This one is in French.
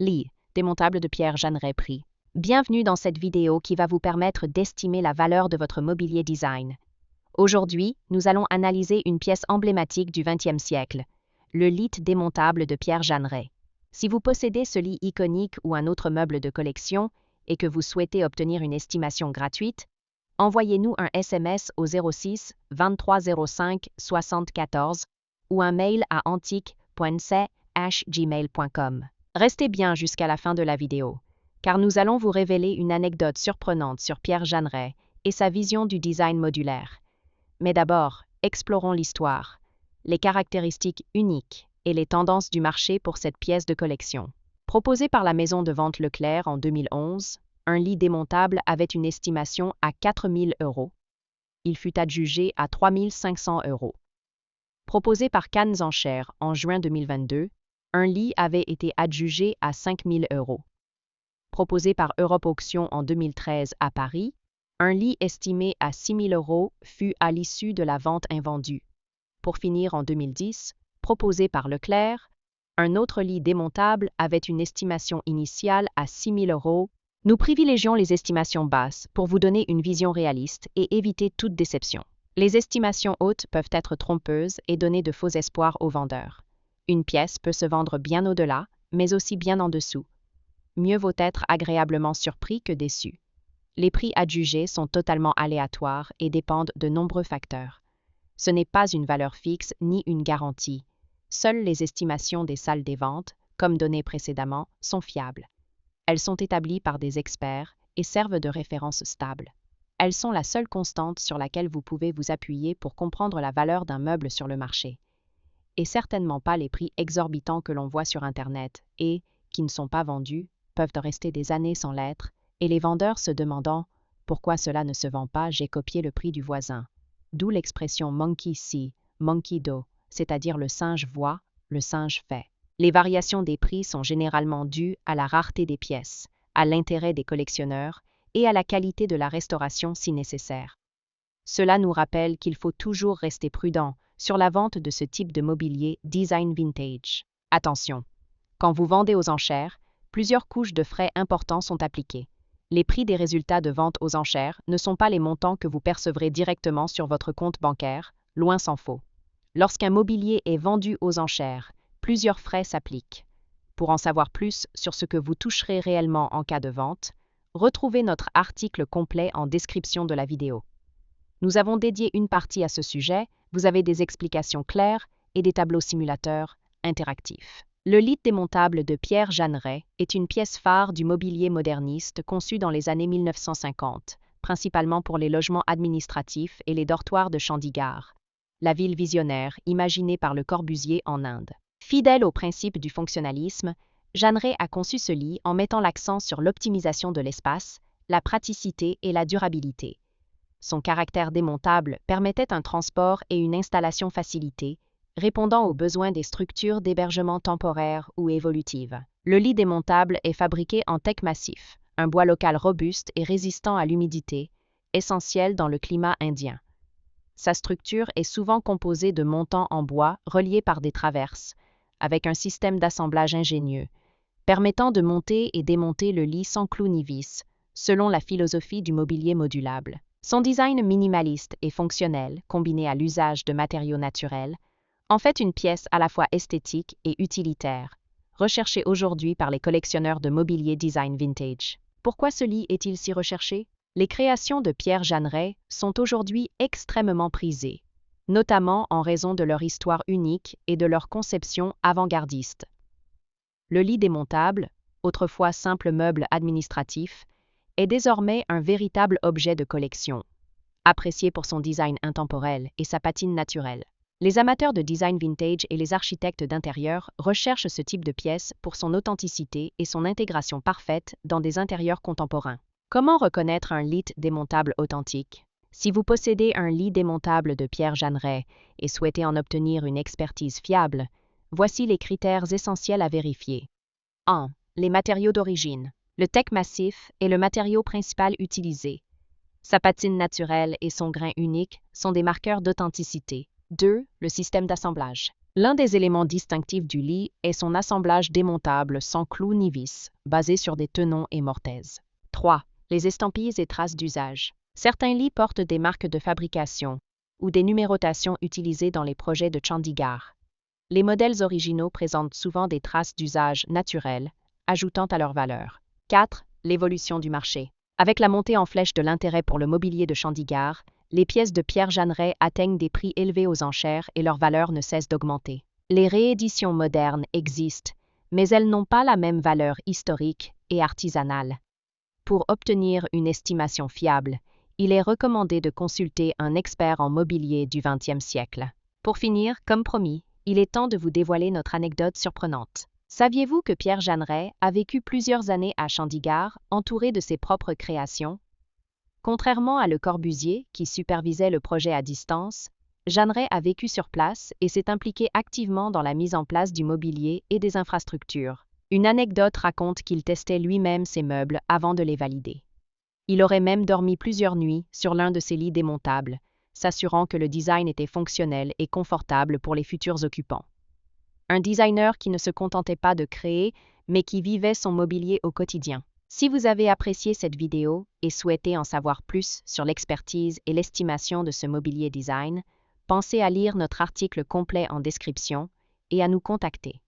Lit démontable de Pierre Jeanneret Prix. Bienvenue dans cette vidéo qui va vous permettre d'estimer la valeur de votre mobilier design. Aujourd'hui, nous allons analyser une pièce emblématique du XXe siècle, le lit démontable de Pierre Jeanneret. Si vous possédez ce lit iconique ou un autre meuble de collection et que vous souhaitez obtenir une estimation gratuite, envoyez-nous un SMS au 06 23 05 74 ou un mail à antique.c@gmail.com. Restez bien jusqu'à la fin de la vidéo, car nous allons vous révéler une anecdote surprenante sur Pierre Jeanneret et sa vision du design modulaire. Mais d'abord, explorons l'histoire, les caractéristiques uniques et les tendances du marché pour cette pièce de collection. Proposé par la maison de vente Leclerc en 2011, un lit démontable avait une estimation à 4 000 €. Il fut adjugé à 3 500 €. Proposé par Cannes Enchères en juin 2022, un lit avait été adjugé à 5 000 €. Proposé par Europe Auction en 2013 à Paris, un lit estimé à 6 000 € fut à l'issue de la vente invendue. Pour finir en 2010, proposé par Leclerc, un autre lit démontable avait une estimation initiale à 6 000 €. Nous privilégions les estimations basses pour vous donner une vision réaliste et éviter toute déception. Les estimations hautes peuvent être trompeuses et donner de faux espoirs aux vendeurs. Une pièce peut se vendre bien au-delà, mais aussi bien en dessous. Mieux vaut être agréablement surpris que déçu. Les prix adjugés sont totalement aléatoires et dépendent de nombreux facteurs. Ce n'est pas une valeur fixe ni une garantie. Seules les estimations des salles des ventes, comme donné précédemment, sont fiables. Elles sont établies par des experts et servent de référence stable. Elles sont la seule constante sur laquelle vous pouvez vous appuyer pour comprendre la valeur d'un meuble sur le marché. Et certainement pas les prix exorbitants que l'on voit sur Internet et, qui ne sont pas vendus, peuvent rester des années sans l'être, et les vendeurs se demandant « Pourquoi cela ne se vend pas, j'ai copié le prix du voisin ». D'où l'expression « monkey see, monkey do », c'est-à-dire le singe voit, le singe fait. Les variations des prix sont généralement dues à la rareté des pièces, à l'intérêt des collectionneurs et à la qualité de la restauration si nécessaire. Cela nous rappelle qu'il faut toujours rester prudent sur la vente de ce type de mobilier design vintage. Attention, quand vous vendez aux enchères, plusieurs couches de frais importants sont appliquées. Les prix des résultats de vente aux enchères ne sont pas les montants que vous percevrez directement sur votre compte bancaire, loin s'en faut. Lorsqu'un mobilier est vendu aux enchères, plusieurs frais s'appliquent. Pour en savoir plus sur ce que vous toucherez réellement en cas de vente, retrouvez notre article complet en description de la vidéo. Nous avons dédié une partie à ce sujet, vous avez des explications claires et des tableaux simulateurs interactifs. Le lit démontable de Pierre Jeanneret est une pièce phare du mobilier moderniste conçu dans les années 1950, principalement pour les logements administratifs et les dortoirs de Chandigarh, la ville visionnaire imaginée par Le Corbusier en Inde. Fidèle au principe du fonctionnalisme, Jeanneret a conçu ce lit en mettant l'accent sur l'optimisation de l'espace, la praticité et la durabilité. Son caractère démontable permettait un transport et une installation facilitée, répondant aux besoins des structures d'hébergement temporaires ou évolutives. Le lit démontable est fabriqué en teck massif, un bois local robuste et résistant à l'humidité, essentiel dans le climat indien. Sa structure est souvent composée de montants en bois reliés par des traverses, avec un système d'assemblage ingénieux, permettant de monter et démonter le lit sans clous ni vis, selon la philosophie du mobilier modulable. Son design minimaliste et fonctionnel, combiné à l'usage de matériaux naturels, en fait une pièce à la fois esthétique et utilitaire, recherchée aujourd'hui par les collectionneurs de mobilier design vintage. Pourquoi ce lit est-il si recherché? Les créations de Pierre Jeanneret sont aujourd'hui extrêmement prisées, notamment en raison de leur histoire unique et de leur conception avant-gardiste. Le lit démontable, autrefois simple meuble administratif, est désormais un véritable objet de collection, apprécié pour son design intemporel et sa patine naturelle. Les amateurs de design vintage et les architectes d'intérieur recherchent ce type de pièce pour son authenticité et son intégration parfaite dans des intérieurs contemporains. Comment reconnaître un lit démontable authentique? Si vous possédez un lit démontable de Pierre Jeanneret et souhaitez en obtenir une expertise fiable, voici les critères essentiels à vérifier. 1. Les matériaux d'origine. Le teck massif est le matériau principal utilisé. Sa patine naturelle et son grain unique sont des marqueurs d'authenticité. 2. Le système d'assemblage. L'un des éléments distinctifs du lit est son assemblage démontable sans clous ni vis, basé sur des tenons et mortaises. 3. Les estampilles et traces d'usage. Certains lits portent des marques de fabrication ou des numérotations utilisées dans les projets de Chandigarh. Les modèles originaux présentent souvent des traces d'usage naturelles, ajoutant à leur valeur. 4. L'évolution du marché. Avec la montée en flèche de l'intérêt pour le mobilier de Chandigarh, les pièces de Pierre Jeanneret atteignent des prix élevés aux enchères et leur valeur ne cesse d'augmenter. Les rééditions modernes existent, mais elles n'ont pas la même valeur historique et artisanale. Pour obtenir une estimation fiable, il est recommandé de consulter un expert en mobilier du XXe siècle. Pour finir, comme promis, il est temps de vous dévoiler notre anecdote surprenante. Saviez-vous que Pierre Jeanneret a vécu plusieurs années à Chandigarh, entouré de ses propres créations? Contrairement à Le Corbusier, qui supervisait le projet à distance, Jeanneret a vécu sur place et s'est impliqué activement dans la mise en place du mobilier et des infrastructures. Une anecdote raconte qu'il testait lui-même ses meubles avant de les valider. Il aurait même dormi plusieurs nuits sur l'un de ses lits démontables, s'assurant que le design était fonctionnel et confortable pour les futurs occupants. Un designer qui ne se contentait pas de créer, mais qui vivait son mobilier au quotidien. Si vous avez apprécié cette vidéo et souhaitez en savoir plus sur l'expertise et l'estimation de ce mobilier design, pensez à lire notre article complet en description et à nous contacter.